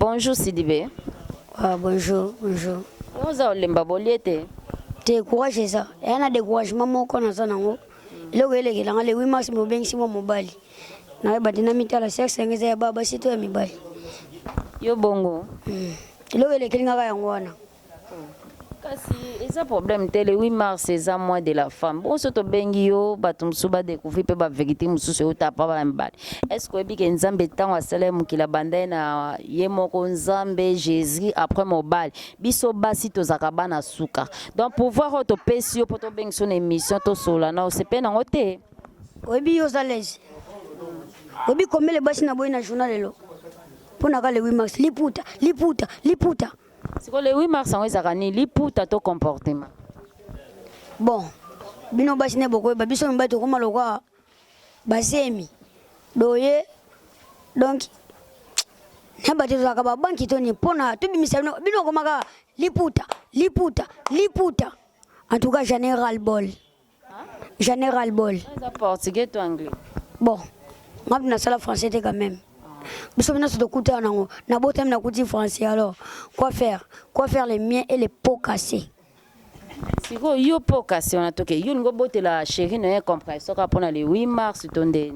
Bonjour Sidibé. Ah, bonjour, bonjour. Vous avez lemba boliete. Te courage ça. Et on a des couragements mon qu'on ça nango. Le wele ke langa le 8 mars mo bengi mo mobile. Na ba dinamite la sexe ngeze ya baba sito ya mibali. Yo bongo. Le wele ke linga ya ngwana. Kasi eza problème te le 8 mars c'est un mois de la femme. Bon soto bengi yo batumsu ba découvrir pe ba vérité mususu yo tapa ba mbali. Est-ce que bi ke nzambe tango asala mukila banda na ye moko nzambe Jésus après mobile. Biso basi tozaka bana suka. Donc pouvoir auto pesi yo poto bengi son émission to sola na c'est pe nango te. Obi yo zalez. Obi komele basi na boy na journal lelo. Pona ka le 8 mars liputa. C'est que le 8 mars on ezaka ni liputa to comportement. Bon. Bino basi ne boko ba biso mbato koma lokwa basemi. Doye donc na bato zaka ba banki toni pona to bimisa bino koma ka liputa. En tout cas général bol. Général bol. C'est portugais ou anglais. Bon. Moi na sala français quand même. Biso bina soto kuta nango na botem na kuti français alors quoi faire les miens et les pots cassés. Si go yo pots cassés on a toqué yo ngo bote la chérie na comprend so ka pona le 8 mars tondeni.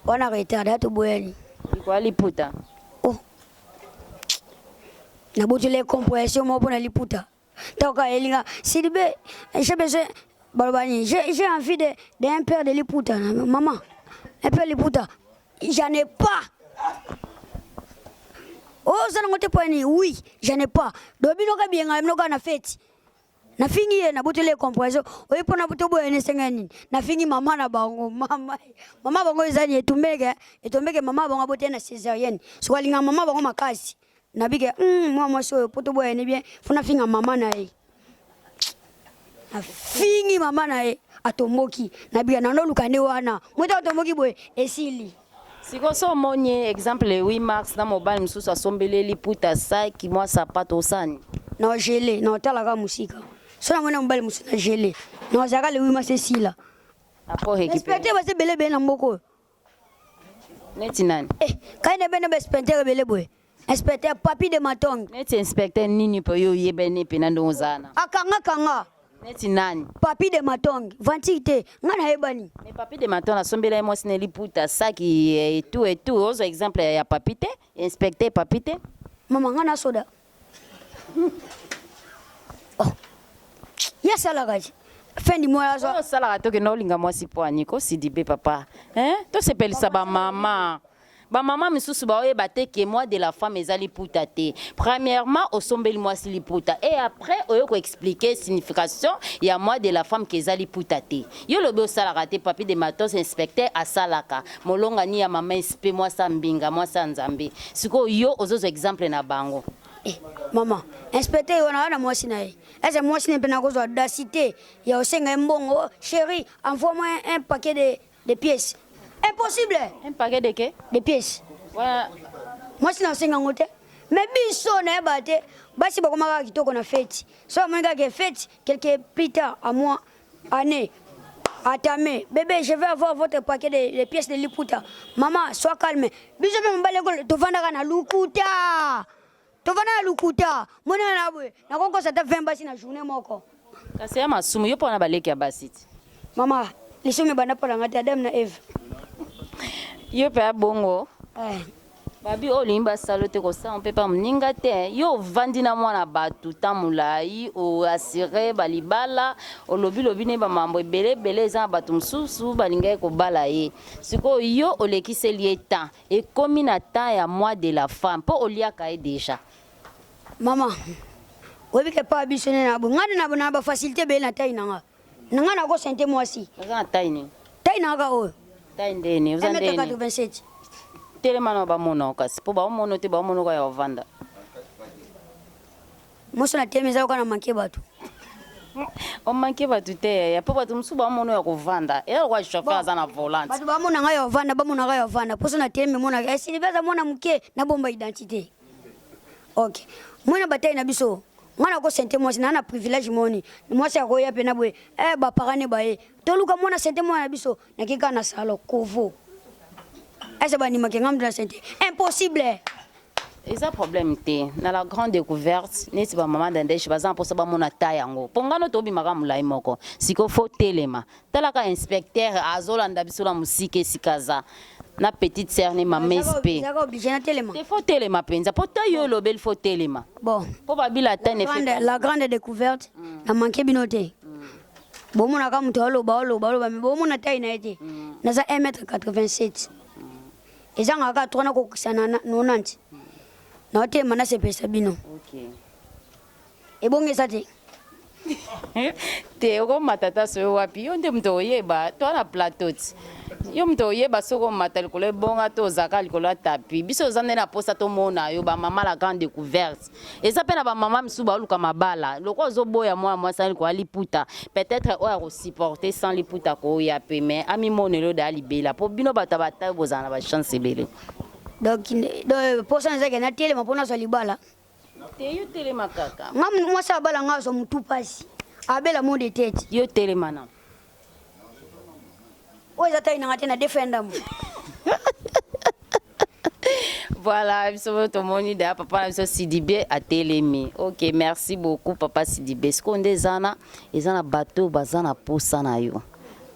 On a retardé to boyeli. Quoi liputa? Oh. Na bote les compressions mo pona liputa. Toka elinga Sidibé j'ai besoin balbani j'ai envie d'un père de liputa maman. Un père liputa. J'en ai pas. Oh, ça n'a pas été oui, j'en ai pas. Dobino ka bien ngam no kana fête. Na fingi na botele compression. Oyi pona butobo ene sengani. Na fingi mama na bango, mama bango ezani etumbeke mama bango bote na césarienne. So alinga mama bango makasi. Na bige moi so potobo ene bien, funa finga mama na e. Na fingi mama na e atomoki. Na bige na no lukande wana. Mwita atomoki boy esili. Si vous avez un exemple le 8 mars dans mobile mususu asombele liputa saki moi sapato osani. Na gelé, na talaka musika. So na mona mobile mususu na gelé. Na zaka le 8 mars esila. Après récupérer. Inspecteur va se belé na mboko. Neti nani? Kaine bene be inspecteur belé boy. Inspecteur papi de matong. Neti inspecteur nini po yo yebene pe na ndozana. Akanga. Neti nani? Papi de matong. Vantite, ngana hebani. Mais papi de matin la sombela moi sine liputa saki et tout. Autre exemple ya papi te, inspecteur papi te. Mama ngana soda. Oh. Ya sala gaji. Fendi moya zo. Oh sala to ke no linga moi si poani ko Sidibé papa. Hein? To se peli sa ba mama. Ba maman misusu ba oye bate que moi de la femme ezali puta te. Premièrement au sombeli moi si liputa et après oyo ko expliquer signification ya moi de la femme que ezali puta te. Yo lobe osala raté papi de matos inspecteur asalaka. Molonga ni ya maman espé moi sa mbinga moi sa nzambe. Siko yo ozozo exemple na bango. Maman, inspecteur on a moi sinae. Est-ce moi sinae pena ko zo audacité. Ya osenga mbongo, chérie, envoie-moi un paquet de pièces. Impossible. Un paquet de qué? Des pièces. Voilà. Moi c'est dans 50 ans. Mais biso na bate, basi bakoma kitoko na fête. So moi ga fête quelques plus tard à moi année. Attendez, bébé, je vais avoir votre paquet de pièces de liputa. Maman, sois calme. Biso be mbale to vanda kana lukuta. To vanda lukuta. Mona na bwe. Na konko sa ta 20 basi na journée moko. Kasi ya masumu yo pona baleki ya basiti. Maman, lisome bana pala ngati Adam na Eve. Yo pe bongo. Babi olimba salote ko sa on peut pas mninga te. Yo vandi na mwana batu tamulai o asire balibala o lobi ne ba mambo belé za batu msusu balinga ko bala ye. Siko yo olekise lié temps et comme na temps ya mois de la femme po oliaka déjà. Maman. Obi ke pa bisone na bu ngana na ba facilité be na tayi nanga. Nanga na ko sente moi si. Nga tayi ni. Tayi nanga o. Tayi ndeni, uzandeni. 1m87. Telemano ba mono kasi po ba mono te ba mono ka ya vanda. Moso na temeza ko na manke batu. O manke batu te ya po batu msu ba mono ya ko vanda. E kwa chauffeur za na volante. Batu ba mono nga ya vanda, ba mono nga ya vanda. Poso na teme mona ga si beza mona muke na bomba identité. OK. Mona bataille na biso. Ngana ko sente moi na privilège moni. Moi c'est ko ya pe na boy. Ba parane ba e. Toluka mona sente moi na biso na kika na salo kovo. Est-ce que tu as dit que c'est impossible? Et ça problème té na la grande découverte neti ba maman d'Andèche bazan pour ça ba mona tayango pongano to bi maka mulai moko siko fo telema talaka inspecteur azolanda bisola musike sikaza na petite sœur ni mamespe Zaka obligé na telema. te fo telema penza pota yo lo bel fo telema Bon. po ba bila tane La grande découverte na manqué binoté. Bon mon aka muto aloba mais bon mon taille na été. Na za 1m87. Et ça ngaka tona ko kusana 90. Na te mana se pesa bino. OK Et bon ça te. te oko matata so wapi yo nde mto yeba to na plateau yo mto yeba soko matal ko le bonga to zakali ko la tapi biso zande na posa to mona yo ba mama la grande découverte et ça pena ba mama msuba luka mabala loko zo boya moi ça ko aliputa peut-être o a supporter sans liputa ko ya pe mais ami monelo da libela po bino bata bozana ba chance belé Donc posa nzake na tele mapona so libala. te yo tele makaka Ngam moi ça bala ngaso mutu pasi. Abela mo de tête. yo tele mana Oza taille na ngate na defender mo. Voilà, biso to moni da papa biso Sidibé a Télémi. OK, merci beaucoup papa Sidibé. Ce qu'on ezana bateau bazana posa na yo.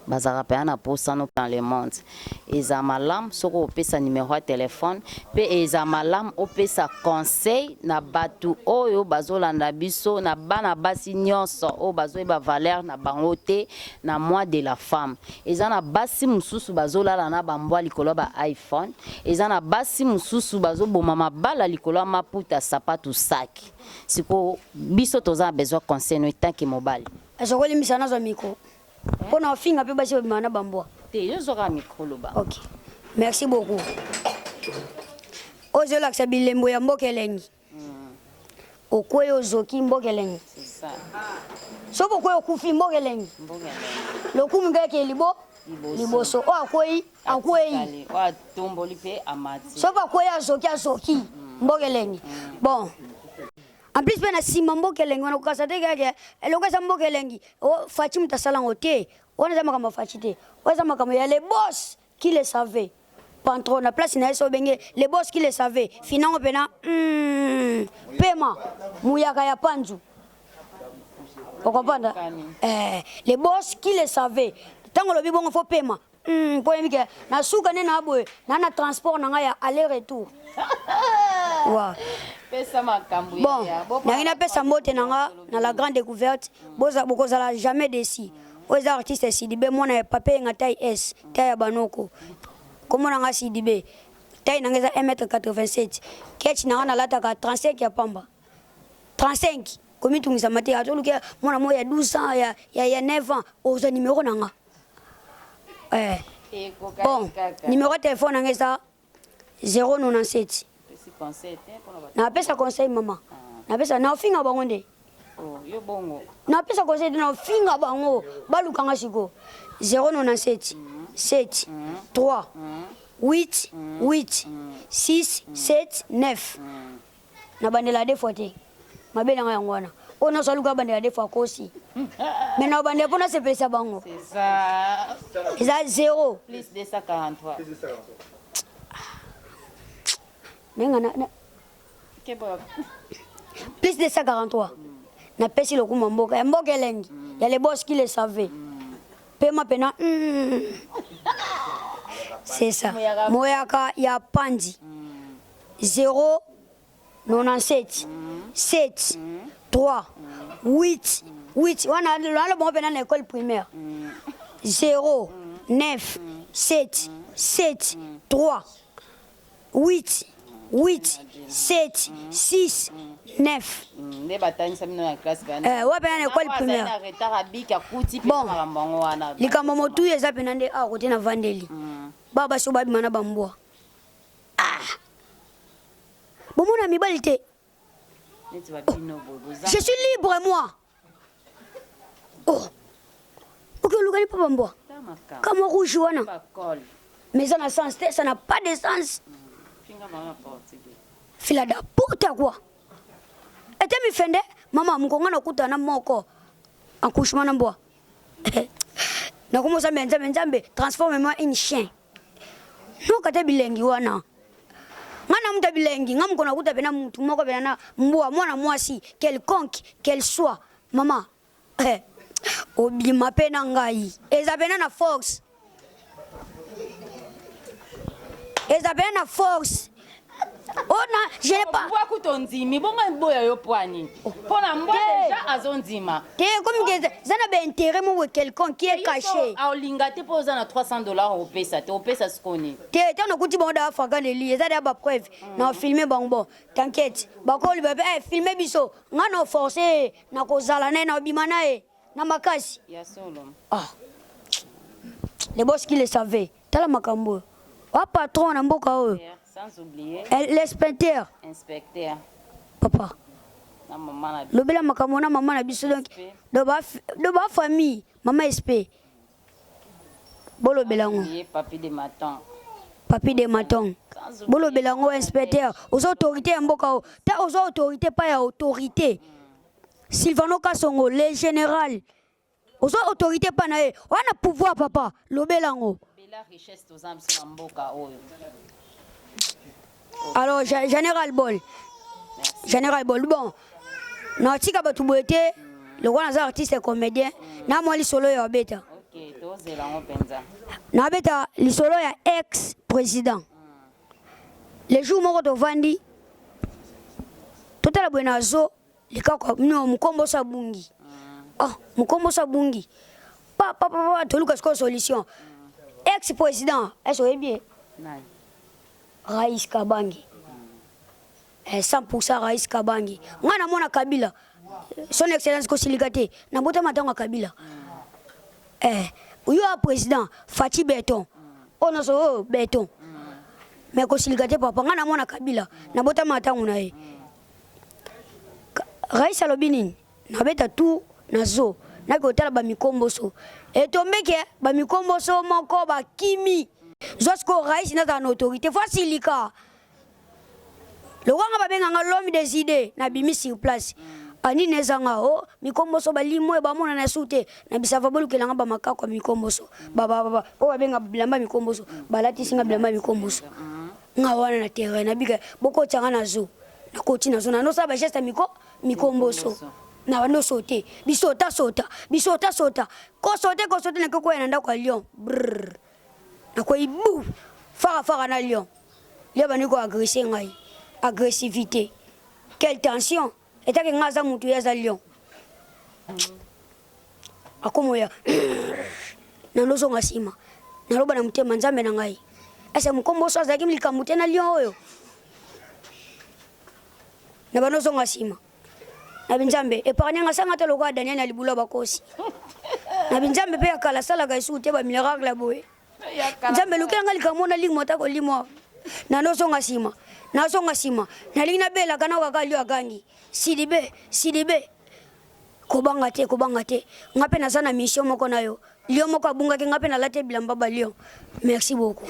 Bazara pe na posa no dans le monde. Eza malam soko opesa numéro de téléphone, pe eza malam opesa conseil na bateau oyo bazolanda biso na bana basi nyonso o bazoyeba valeur na bangote na mois de la femme. Eza na basi mususu bazolala na bambwa likolo ba iPhone. Eza na basi mususu bazoboma mabala likolo maputa sapato sac. Siko biso toza besoin conseil no tant que mobile. Ezokoli misana zo miko. Pona finga pe basi bimana bambwa. Te yo zoka micro loba. OK. Merci beaucoup. Ozo laksa bilembo ya mbokelengi. Okweyo zoki mbokelengi. C'est ça. Soko kweyo kufi mbokelengi. Lokumu ngeke liboso. O akwei. Wa tombo lipe amati. Soko kweya zoki mbokelengi. Bon. En plus pena sima mbokelengi wana kukasa te kake elokasa mbokelengi o fachi mutasala ngote wana zama kama fachi te wana zama kama ya les boss qui le savaient patron na place na eso benge les boss qui le savaient finango pena pema muyaka ya panzu okopanda les boss qui le savaient tango lobi bongo fo pema polémique na suka ne na boye na transport na ya aller retour wa bon na pesa mbote nanga na la grande découverte bokozala jamais déçu aux artistes Sidibé mona papier nga taille S taille banoko comment nanga Sidibé taille nanga 1m87 ketch nanga lata ka 35 ya pamba 35 komi tungisa mate atoluka mona moya 12 ans ya 9 ans ozo numéro nanga bon numéro de téléphone nanga ça 097 na pesa conseil mama na pesa na finga bango nde yo bongo na pesa conseil na finga bango balukanga siko 097 7 3 8 8 6 7 9 na bandela de fote mabela nga yangwana ona saluka bandela de fois kosi mais na bandela pona se pesa bango c'est ça ça 0 plus 243 plus de 143. Na pesi le kuma mboka. Mboka lengi. Il y a les boss qui le savaient. Pema pena. C'est ça. Moyaka ya pandi. 0 97 7 3 8 8. Wana bon pena na école primaire. 0 9 7 7 3 8 8 7 6 9 ne batani samino ya classe bana ouais ben école primaire bon likambo motu eza pena nde a kote na vandeli baba so babi mana bambwa bomona mibali te je suis libre moi oh ok lugani pa bambwa kama rouge wana mais ça n'a sens ça n'a pas de sens fila da puta quoi ete mi fende mama mkonga na kuta na moko accouchement na mbwa na komo sa menza menza transforme moi en chien no kate bilengi wana ngana muta bilengi ngam kona kuta pena mutu moko pena na mbwa mwana mwasi quelconque qu'elle soit mama obima pena ngai eza pena na force ona je n'ai pas Pourquoi kutonzimi bonga mboya yo pwani pona mboya déjà azonzima te comme que zana ba intérêt mo quelqu'un qui est caché a olinga te poza na $300 au pesa te au pesa skoni te tano kuti bonda afaka ne li eza ba preuve na filmer bango t'inquiète bakoli ba filmer biso ngana forcer na kozala na obima na na makasi ya solo les boss qui le savaient tala makambo wa patron na mboka oyo. Sans oublier l'inspecteur. Inspecteur. Papa. Na maman na. Lobela makambo na maman na biso donc de ba famille maman SP. Bolo belango. Papi de maton. Papi de maton. Bolo belango inspecteur. Aux autorités ya mboka o. Ta aux autorités pas ya autorité. Sylvano Kasongo le général. Aux autorités pas na e. On a pouvoir papa. Lobelango. Bela richesse aux âmes sur mboka oyo. Alors, Général Bol. Général Bol. Bon, Natika Batouboete, le roi Nazar artiste et comédien, na moi l'isolo ya beta. Ok, tous la penza. Na beta l'isolo ya ex-président. Les jours moko to vandi. Totala buenazo, likako no mukombo sabungi. Mukombo sabungi. Pa toluka sko solution. Ex-président, est-ce que bien? Nani? Raïs Kabangi. 100% Raïs Kabangi. Ngana mona Kabila. Son excellence Kosiligate. Na bota matanga Kabila. Uyo a président Fati Beton. Ono so Beton. Mais Kosiligate papa ngana mona Kabila. Na bota matanga na ye. Raïs Alobini. Na beta tout na zo. Na kotala ba mikomboso. Et tombeke ba mikomboso moko ba kimi. Jusqu'au Raïs n'a pas d'autorité. Facilika. Le roi va bien l'homme des idées. N'a pas mis sur place. Ani nezanga o mikomboso balimo e bamona na sute na bisava bolu kelanga ba makako mikomboso baba o ba benga bilamba mikomboso balati singa bilamba mikomboso nga wana na terrain na bika boko tanga na zo na koti na zo na no sa ba geste mikomboso na wano sote bisota ko sote na ko ena ndako Lyon brr na ko ibu fara na Lyon bani ko agresser ngai agressivité quelle tension et que ngaza mutu ya za Lyon akomoya na lozo ngasima na loba na mutema nzambe na ngai ese mukomboso azaki mlikamute na Lyon oyo na banozo ngasima na binzambe epargne ngasanga te lokwa Daniel na libula bakosi na binzambe pe akala sala ga isu te ba miracle boye nzambe lukenga likamona lingo motako limo na lozo ngasima na songa sima na lina bela kana wakalio agangi sidibe kobanga te ngape na sana mission moko nayo Lyon moko abunga ke ngape na late bilamba ba Lyon merci beaucoup.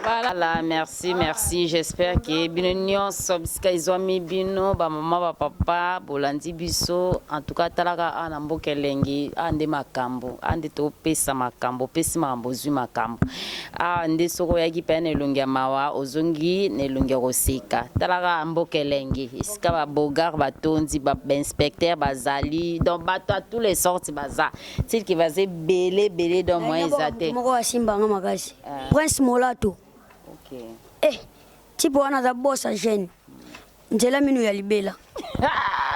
Voilà, merci. J'espère que Binonion Sobska Izomi Bino, ba maman, ba papa, Bolandi Biso, en tout cas, Talaga Anambo Kelengi, Ande Makambo, Ande to Pesa Makambo, Pesi Mambo, Zu Makambo, Ande Soko Yagi Pen Lunga Mawa, Ozongi, Nelunga Roseka, Talaga Ambo Kelengi, Iska ba Bogar, Batonzi, ba inspecteur, Bazali, donc bato à tous les sortes, Baza, c'est qui va se belé dans moi, Zate. Prince Molato. Tipo wana za bossa jeune. Njela minu ya libela.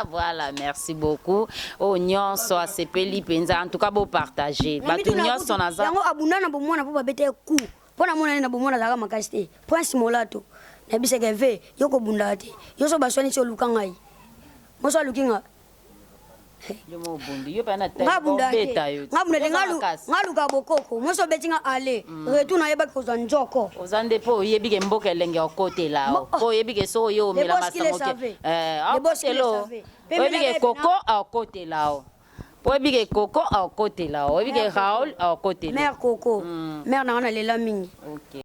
Voilà, merci beaucoup. Oh nyonso asepeli penza en tout cas beau partager. Batu nyonso naza. Yango abundana bomona po babete ku. Pona mona na bomona za kama kasite. Prince Molato. Na biseke ve yoko bundate. Yoso baswani so lukangai. Moso lukinga. Yomo bundi yo pana te. Ngaluka bokoko. Moso betinga ale. Retourna yeba ko zanjoko. Ozande po yebi ke mboka lenge okote lao. Po yebi ke so yo mela masamoke. Les boss qui le savaient. Yebi ke koko a okote lao. Po yebi ke koko a okote lao. Yebi ke Raoul a okote lao. Mère Coco. Mère na na lela mingi. OK.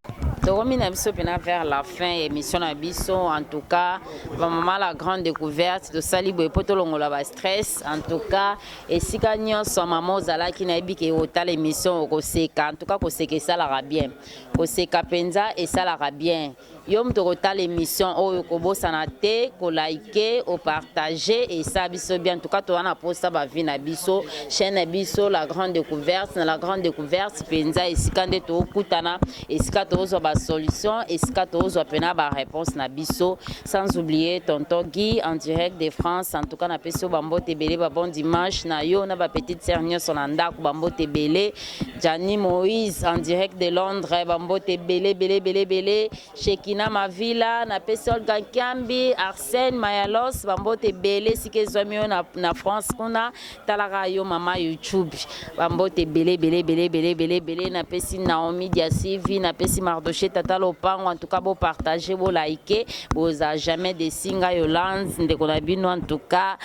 vers la fin émission Abisso en tout cas maman la grande découverte de Salibo et Potolongola ba stress en tout cas et si gagnant son maman zala qui na biki ota l'émission au seka en tout cas ko seka ça la bien ko seka penza et ça la bien yom to ota l'émission o ko bosana te ko liker o partager et ça biso bien en tout cas to wana posta ba vie na biso chaîne Abisso la grande découverte na la grande découverte penza et si kande to kutana et si ka to zo ba solution et si ka to zo pena ba réponse na biso sans oublier tonton Guy en direct de France en tout cas na peso bambo tebele ba bon dimanche na yo na ba petite sœur nyonso na ndako bambo tebele Jani Moïse en direct de Londres bambo tebele bele Shekina Mavila na peso Gankambi Arsène Mayalos bambo tebele sike zomio na France kuna talaka yo mama YouTube bambo tebele bele na pesi Naomi Diasivi na pesi Mardoché Tata Lopango en tout cas beau partager beau liker beau jamais des signes Yolande ndeko na bino en tout cas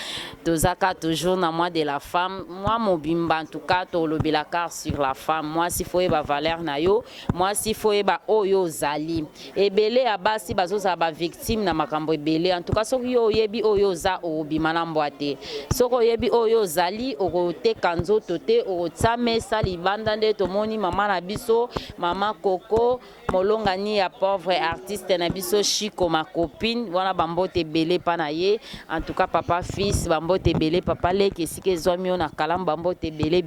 tozaka toujours na moi de la femme moi mobimba en tout cas to lobela car sur la femme moi si faut ba valeur na yo moi si faut ba oyo zali ebele abasi bazoza ba victime na makambo ebele en tout cas soki yo yebi oyo za obima na mbwate soko yebi oyo zali okote kanzo tote otsame sali banda nde tomoni mama na biso mama Coco molongani ya pauvre artiste na biso Chico ma copine wana bambote belé panaye en tout cas papa fils bambote belé papa leke sike zomio na kalam bambote belé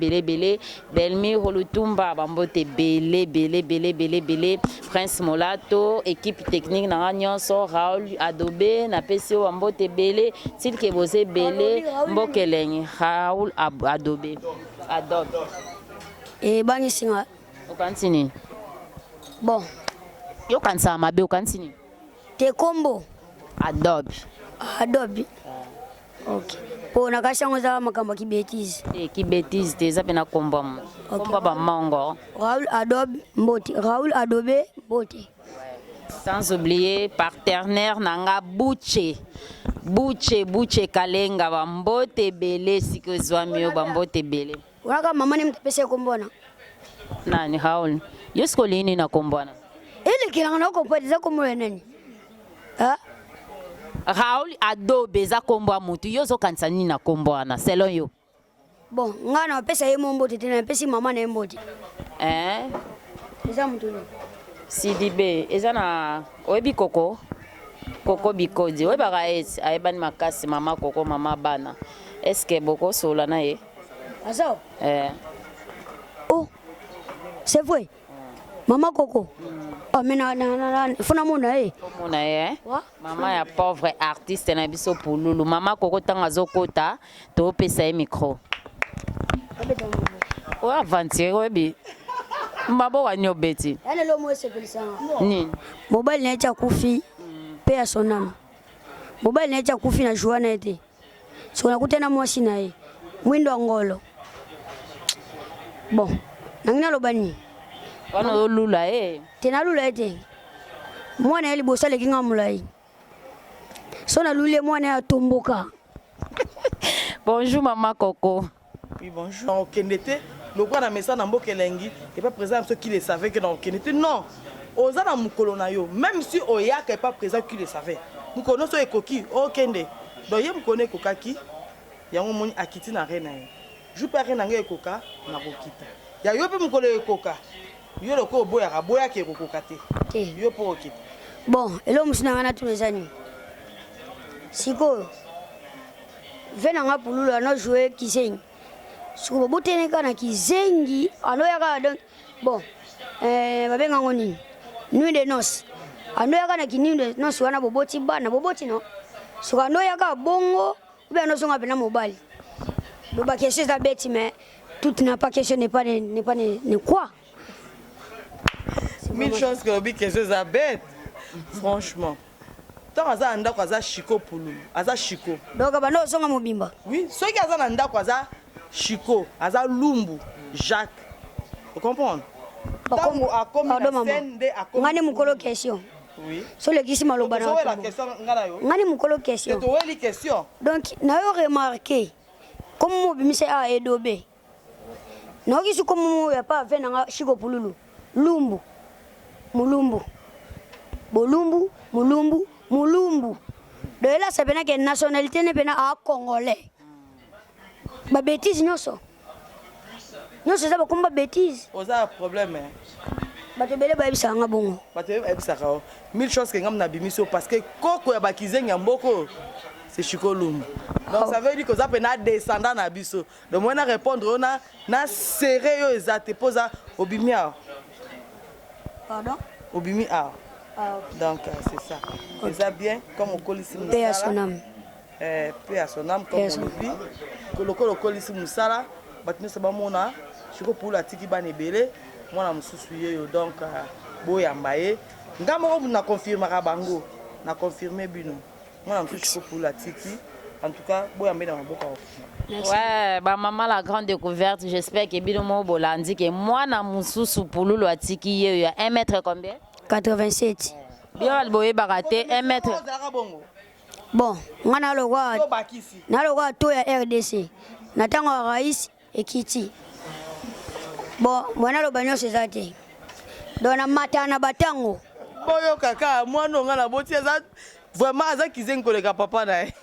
Belmi Holutumba bambote belé Prince Molato équipe technique na nyonso Raoul Adobe na PCO bambote belé silke bosé belé mbokeleng Raoul Adobe et bangi singa okantini bon yo kansa mabe okantini te kombo Adobe ok po na kashango za makambo ki bêtise ki bêtise te za pena kombo kombo ba mango Raoul Adobe Mbote sans oublier partenaire nanga Buche Kalenga bambote belé siko zwamio bambote belé waka mama ni mtapese kombona nani Raoul yosko lini na kombona ele kilanga na kompatiza kombola nani Raoul Adobe za kombo mutu yozo kanisa nini na kombona selon yo bon ngana pesa ye Mbote tena pesi mama na Mbote eza mutu ni Sidibe eza na oyebi Coco Bikodi oyeba gaesi ayebani makasi mama Coco mama bana est-ce que boko sola na ye Azao oh c'est vrai Maman Coco. Oh mais non, fona mona Maman ya pauvre artiste na biso pululu. Maman Coco tanga zokota to pesa e micro. O avantier obi. Mbabo wanyo beti. Ele lo mo sepelisa. Nini? Mobile na cha kufi. Pe sonam. Mobile na cha kufi na Joana ete. So nakutena mwasi na ye. Mwindo ngolo. Bon. Nangina lo bani. Wana lula Tena lula ete. Mwana eli bosale kinga mulai. So na lule mwana ya tomboka. Bonjour maman Coco. Oui bonjour. Okendete, le roi na mesa na mbokelengi et pas présent ceux qui le savaient que dans Okendete non. Ozana mukolo na yo, même si Oyaka est pas présent qui le savait. Mukono so ekoki okende. Donc ye mukone kokaki. Yango moni akiti na rena ye. Jou pa rena nge ekoka na kokita. Ya yo pe mukolo ekoka. Yo loko boya ke kokoka te. Yo po okita. Bon, elo musina ngana tulezani. Siko. Vena nga pululu ano jouer kisengi. Siko botene kana kizengi ano yaka donc bon babenga ngoni nuit de noces ano yaka na nuit de noces wana boboti bana boboti no siko ano yaka bongo ou ano songa pena mobile do ba question ça bête mais tout n'a pas question n'est pas quoi mille choses que obi question ça bête franchement tant aza ndako aza Chico pululu aza Chico donc bano songa mobimba oui ceux qui aza ndako aza Chico, Aza Lumbu, Jacques. Vous comprenez? Ngani mukolo question. Oui. So le kisi maloba na. La question ngani mukolo question. C'est toi question. Donc na yo remarqué comme mo bimise a Adobe. Na kisu comme mo ya pas vena nga Chico pululu. Lumbu. Mulumbu. bolumbu mulumbu mulumbu de là c'est bien que nationalité n'est pas à congolais ba bêtise nyonso nyonso ça ba comme ba bêtise oza problème bato bele ba bisa nga bongo bato ebisaka o mille choses que ngam na bimiso parce que koko ya bakizengi ya mboko c'est Chiko Lumbu. Donc ça veut dire que ça peut na descendant na biso donc moi na répondre on na serré yo ezate posa obimia pardon obimi a donc c'est ça c'est ça bien comme on colle ici paix à son âme paix à son âme comme on le dit que le colle ici musala batino ça ba mona Chiko pour la tiki ba nebele moi na mususu yo donc boyamba ye ngamo na confirmer bango na confirmer bino moi na mususu Chiko pour la tiki en tout cas boyamba na maboka. Ouais, bah maman la grande découverte, j'espère que bino mo bolandi que moi na mususu pululu atiki ye ya 1 mètre combien 87 bien alboye baraté 1 mètre bon ngana lokwa to ya RDC natango rais ekiti bon mwana lo banyo sezate dona matana batango boyo kaka mwana ngana boti za vraiment za kizengi koleka papa na ye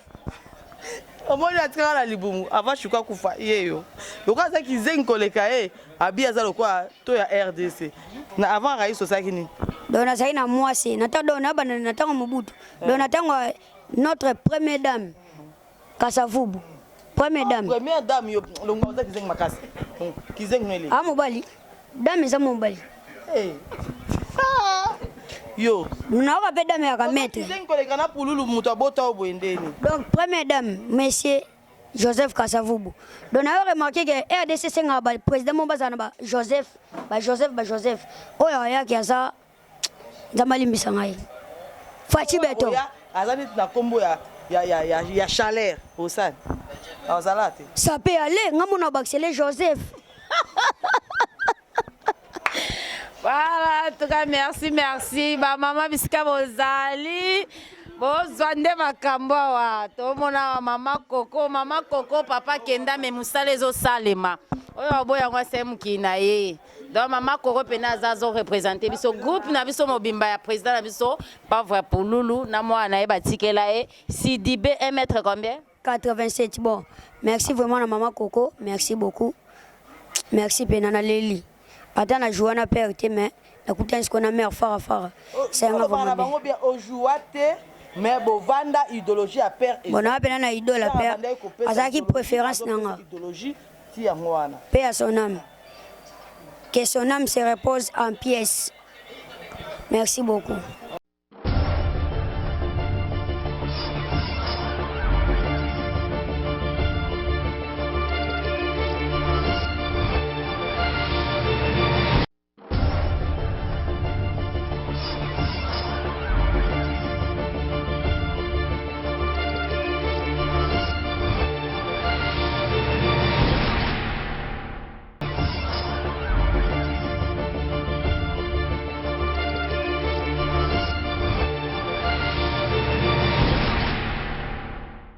omoni atika na libumu ava shuka kufa yeyo lokwa za kizengi koleka ye abia za lokwa to ya RDC na avant rais osaki ni dona saina mwasi nata dona bana natango Mobutu dona tango notre première dame Kasavubu première dame yo longo za kizengi makasi kizengi nele mobali dame za mobali yo na ka pe dame ya ka maître kizengi koleka na pululu muto abota obwendeni donc première dame monsieur Joseph Kasavubu donc on a remarqué que RDC senga ba président Mombasa ba Joseph oyo ya ki asa zamalimbisa ngai Fachi Beto azali na kombo ya chaleur au sein azalate ça peut aller ngamona baxele Joseph. Voilà, en tout cas, merci. Bah, maman, bisika bozali. Bozwande makambo wa. To mona mama Coco, papa Kenda me musale zo salema. Oyo boya ngwa semu kina ye. Donc maman Coco pena zazo représenter biso groupe na biso mobimba ya président na biso pas vrai pour Loulou na moi na e batikela e Sidibé 1 mètre combien 87. Bon, merci vraiment à maman Coco, merci beaucoup. Merci Penana Leli. Attends na Joana père te mais écoutez ce qu'on a mère fara. C'est un vraiment bien au jouate mais bovanda idéologie à père et bon on appelle na idole à père. Azaki préférence nanga. Idéologie ti ngwana. Paix à son âme. Que son âme se repose en pièces. Merci beaucoup.